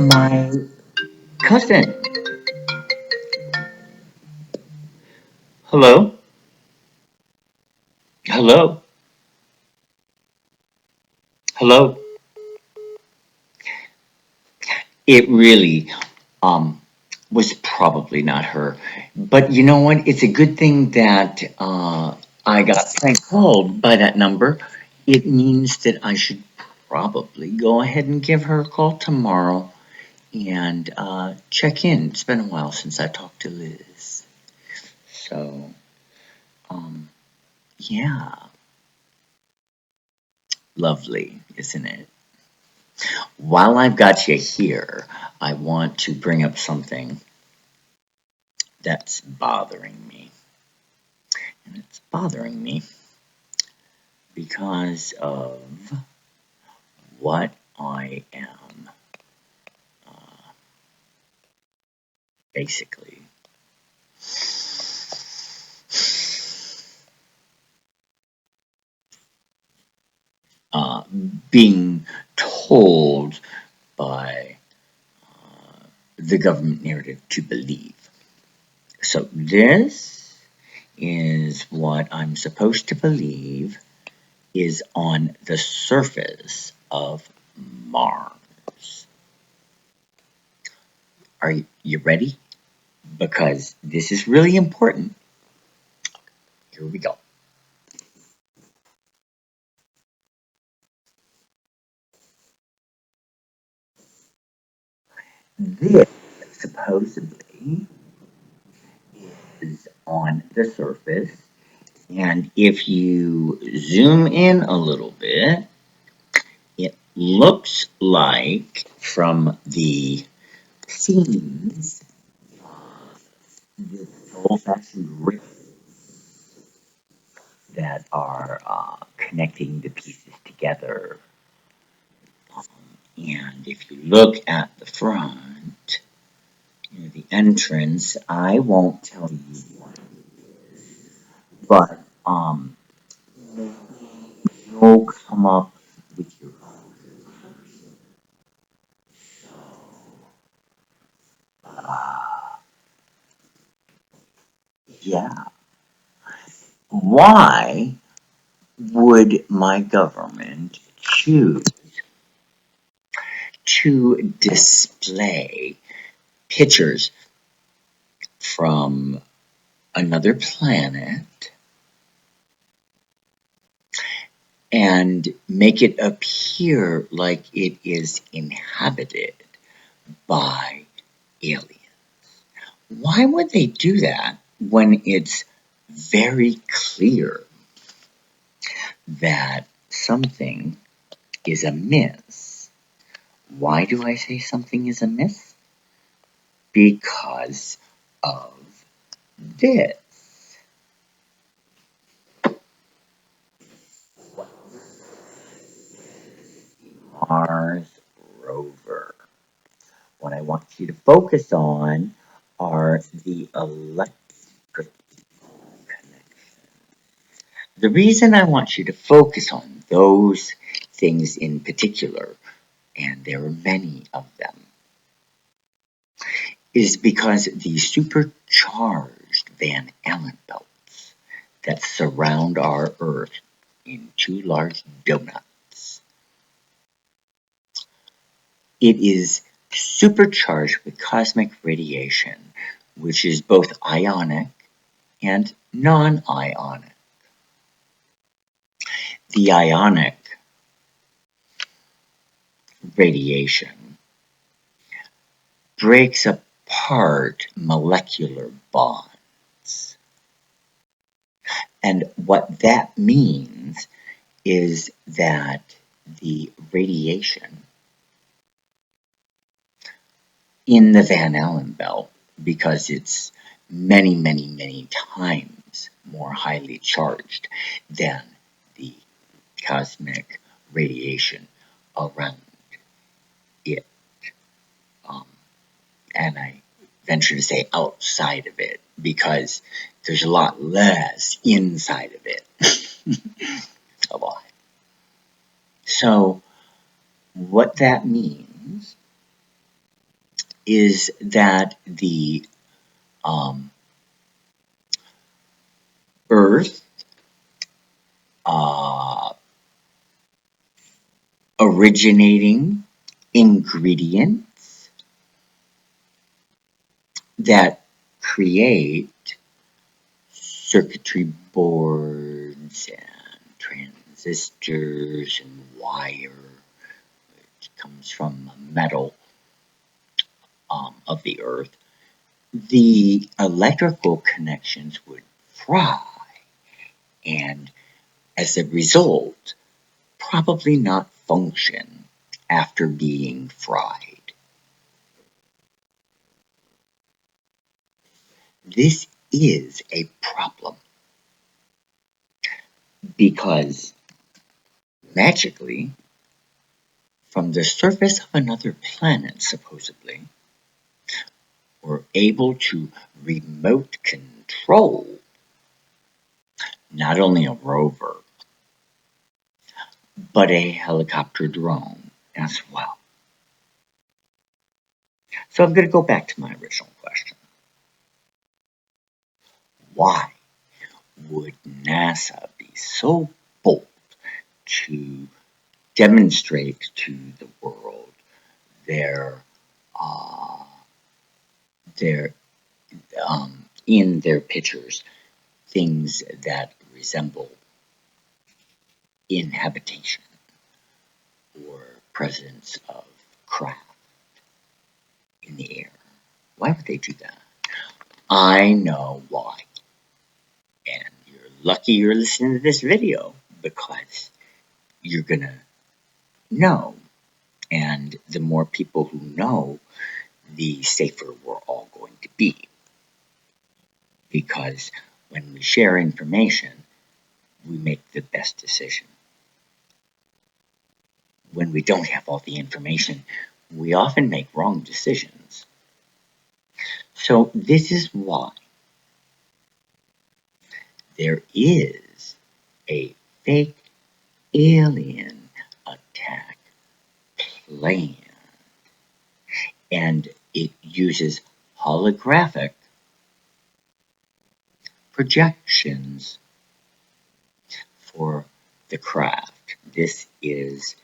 my cousin. Hello? Hello? Hello? It really um was probably not her. But you know what? It's a good thing that I got prank called by that number. It means that I should probably go ahead and give her a call tomorrow and check in. It's been a while since I talked to Liz. So, um, yeah, lovely, isn't it? While I've got you here, I want to bring up something that's bothering me. And it's bothering me because of what I am basically uh, being told by the government narrative to believe. So, this is what I'm supposed to believe is on the surface of Mars. Are you ready? Because this is really important. Here we go. This supposedly is on the surface, and if you zoom in a little bit, it looks like from the scenes, the old-fashioned rift that are connecting the pieces together. And if you look at the front, the entrance, I won't tell you what, but maybe you'll come up with your own. Yeah. Why would my government choose to display pictures from another planet and make it appear like it is inhabited by aliens? Why would they do that when it's very clear that something is amiss? Why do I say something is amiss? Because of this. Mars rover. What I want you to focus on are the electric connections. The reason I want you to focus on those things in particular, and there are many of them, is because the supercharged Van Allen belts that surround our Earth in two large donuts, it is supercharged with cosmic radiation, which is both ionic and non-ionic. The ionic radiation breaks apart molecular bonds. And what that means is that the radiation in the Van Allen belt, because it's many, many, many times more highly charged than the cosmic radiation around it. Um, and I venture to say outside of it because there's a lot less inside of it. A lot. So, what that means is that the Earth originating ingredients that create circuitry boards and transistors and wire, which comes from metal of the Earth, the electrical connections would fry, and as a result, probably not function after being fried. This is a problem because magically, from the surface of another planet, supposedly, we're able to remote control not only a rover, but a helicopter drone as well. So I'm going to go back to my original question. Why would NASA be so bold to demonstrate to the world their their in their pictures things that resemble inhabitation or presence of craft in the air? Why would they do that? I know why. And you're lucky you're listening to this video because you're going to know. And the more people who know, the safer we're all going to be. Because when we share information, we make the best decision. When we don't have all the information, we often make wrong decisions. So this is why there is a fake alien attack plan, and it uses holographic projections for the craft. This is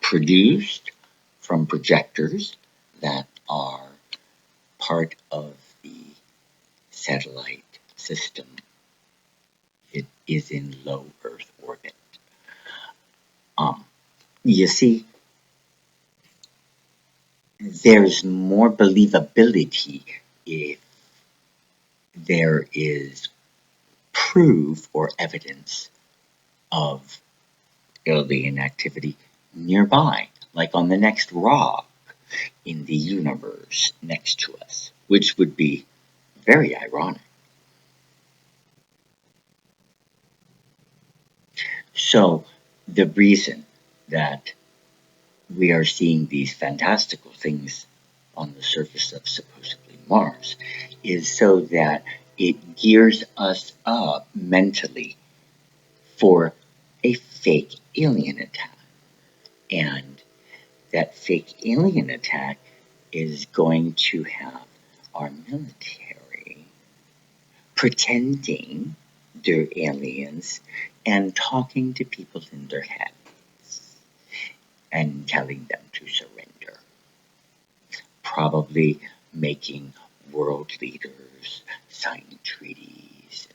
produced from projectors that are part of the satellite system. It is in low Earth orbit. You see, there's more believability if there is proof or evidence of alien activity nearby, like on the next rock in the universe next to us, which would be very ironic. So the reason that we are seeing these fantastical things on the surface of supposedly Mars is so that it gears us up mentally for a fake alien attack. And that fake alien attack is going to have our military pretending they're aliens and talking to people in their heads and telling them to surrender. Probably making world leaders sign treaties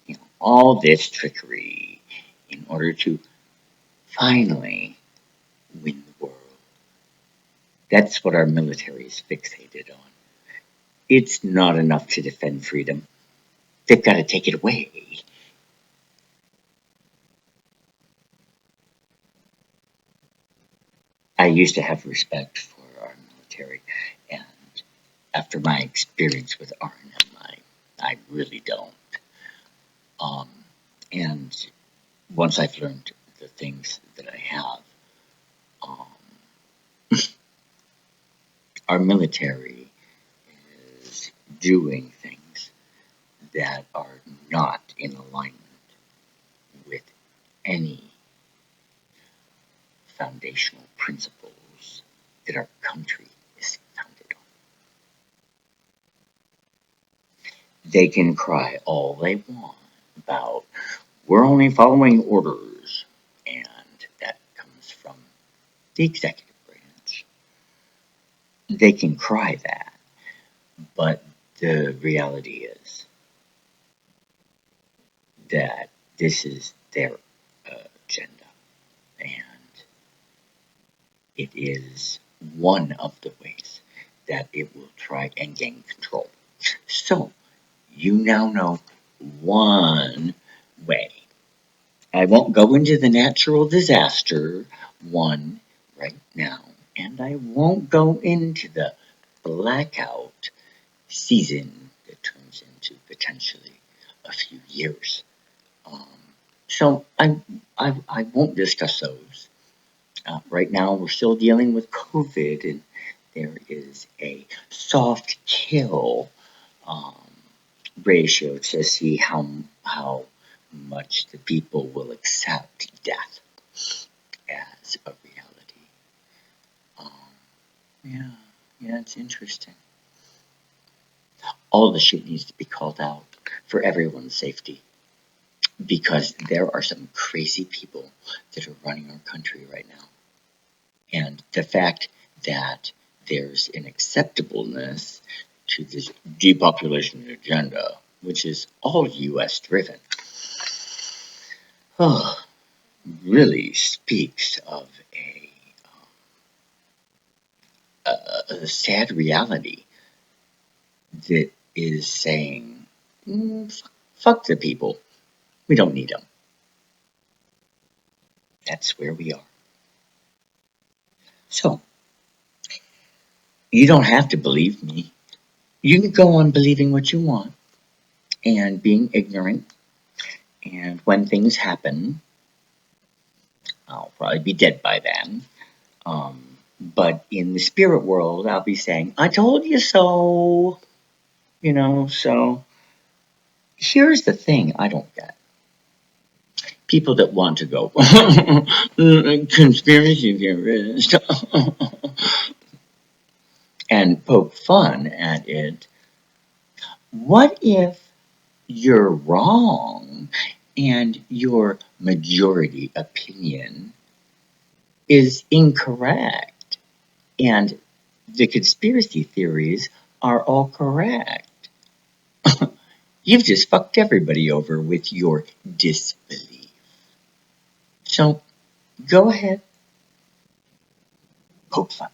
and all this trickery in order to finally win the world. That's what our military is fixated on. It's not enough to defend freedom. They've got to take it away. I used to have respect for our military, and after my experience with R&M, I really don't. And once I've learned the things that I have, um, our military is doing things that are not in alignment with any foundational principles that our country is They can cry all they want about, we're only following orders, and that comes from the executive branch. They can cry that, but the reality is that this is their agenda, and it is one of the ways that it will try and gain control. So, you now know one way. I won't go into the natural disaster one right now, and I won't go into the blackout season that turns into potentially a few years. Um, so I won't discuss those. Right now, we're still dealing with COVID, and there is a soft kill um, ratio to see how much the people will accept death as a reality. Um, yeah, yeah, it's interesting. All the shit needs to be called out for everyone's safety because there are some crazy people that are running our country right now. And the fact that there's an acceptableness to this depopulation agenda, which is all US driven, oh, really speaks of a sad reality that is saying, fuck the people. We don't need them. That's where we are. So, you don't have to believe me. You can go on believing what you want and being ignorant. And when things happen, I'll probably be dead by then. But in the spirit world, I'll be saying, I told you so. So here's the thing I don't get. People that want to go, conspiracy theorist, and poke fun at it. What if you're wrong and your majority opinion is incorrect and the conspiracy theories are all correct? You've just fucked everybody over with your disbelief. So go ahead, poke fun.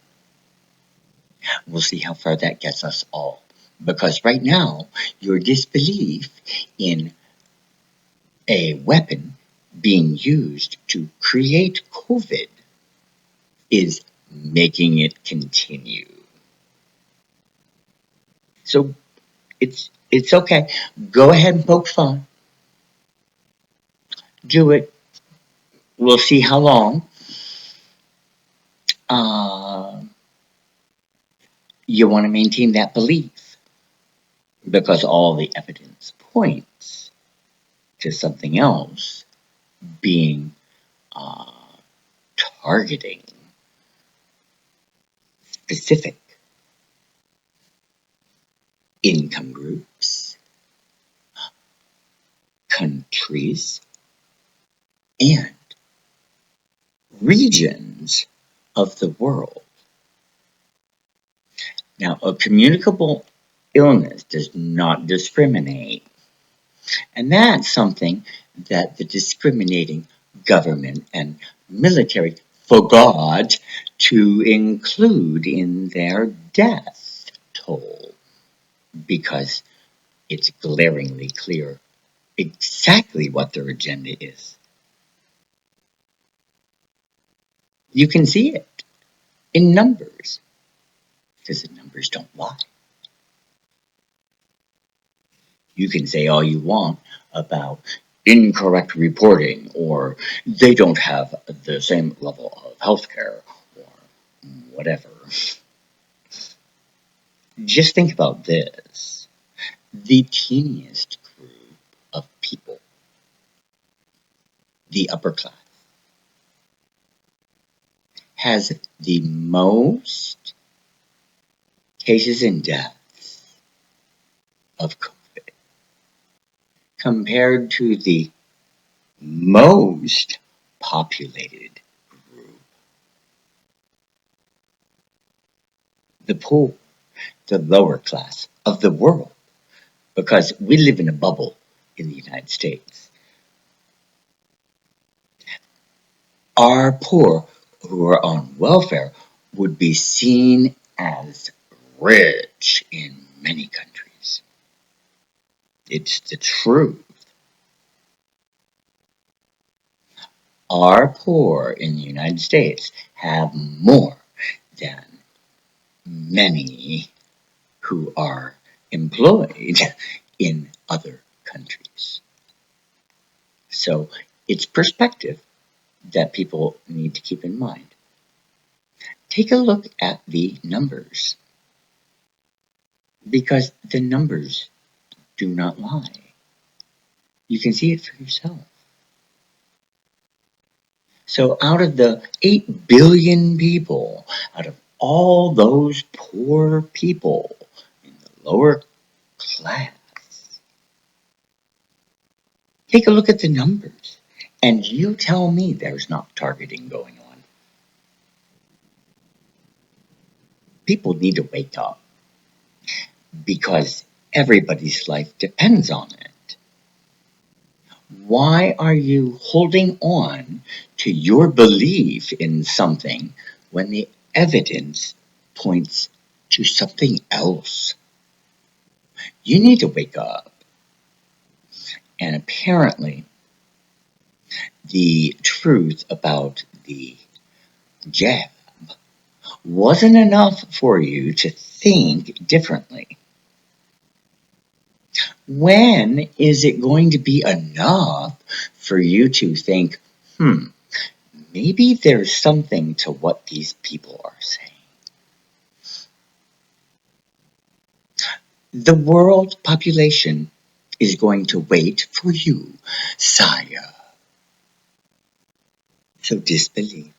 We'll see how far that gets us all. Because right now, your disbelief in a weapon being used to create COVID is making it continue. So it's okay. Go ahead and poke fun. Do it. We'll see how long uh, you want to maintain that belief because all the evidence points to something else being uh, targeting specific income groups, countries, and regions of the world. Now, a communicable illness does not discriminate, and that's something that the discriminating government and military forgot to include in their death toll because it's glaringly clear exactly what their agenda is. You can see it in numbers because the numbers don't lie. You can say all you want about incorrect reporting or they don't have the same level of healthcare or whatever. Just think about this. The teeniest group of people, the upper class, has the most cases and deaths of COVID. compared to the most populated group, the poor, the lower class of the world, because we live in a bubble in the United States, our poor who are on welfare would be seen as rich in many countries. It's the truth. Our poor in the United States have more than many who are employed in other countries. So it's perspective that people need to keep in mind. Take a look at the numbers, because the numbers do not lie. You can see it for yourself. So out of the 8 billion people, out of all those poor people in the lower class, take a look at the numbers and you tell me there's not targeting going on. People need to wake up because everybody's life depends on it. Why are you holding on to your belief in something when the evidence points to something else? You need to wake up. And apparently, the truth about the jab wasn't enough for you to think differently. When is it going to be enough for you to think, maybe there's something to what these people are saying? The world population is going to wait for you, Saya. So disbelieve.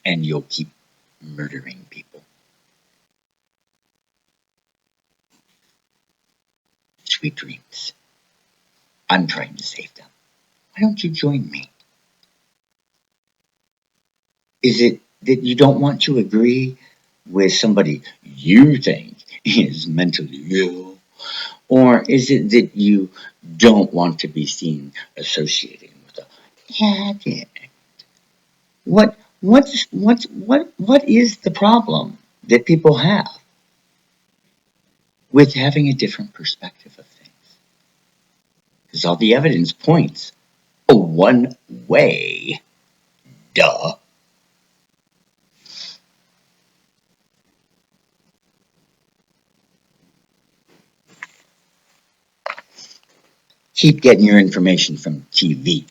And you'll keep murdering people. Sweet dreams. I'm trying to save them. Why don't you join me? Is it that you don't want to agree with somebody you think is mentally ill? Or is it that you don't want to be seen associating with a addict? What is the problem that people have with having a different perspective of things? Because all the evidence points one way. Duh. Keep getting your information from TV.